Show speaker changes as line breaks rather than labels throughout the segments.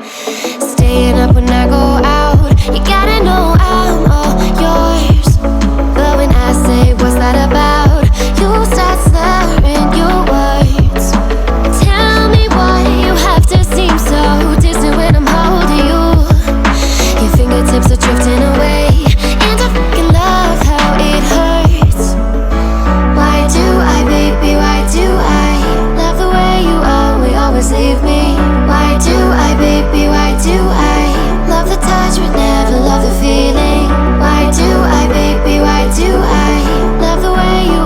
Staying up when I go out, you gotta know I'm all yours. But when I say what's that about, you start slurring your words. Tell me why you have to seem so distant when I'm holding you. Your fingertips are drifting away, and I fucking love how it hurts. Why do I, baby, why do I love the way you always leave me? Why do I, baby, why do I love the touch but never love the feeling? Why do I, baby, why do I love the way you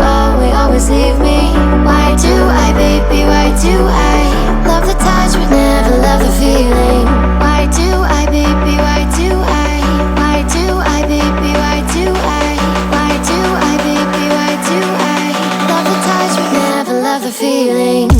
always leave me? Why do I, baby, why do I love the touch but never love the feeling? Why do I, baby, why do I? Why do I, baby, why do I? Why do I, baby, why do I love the touch but never love the feeling?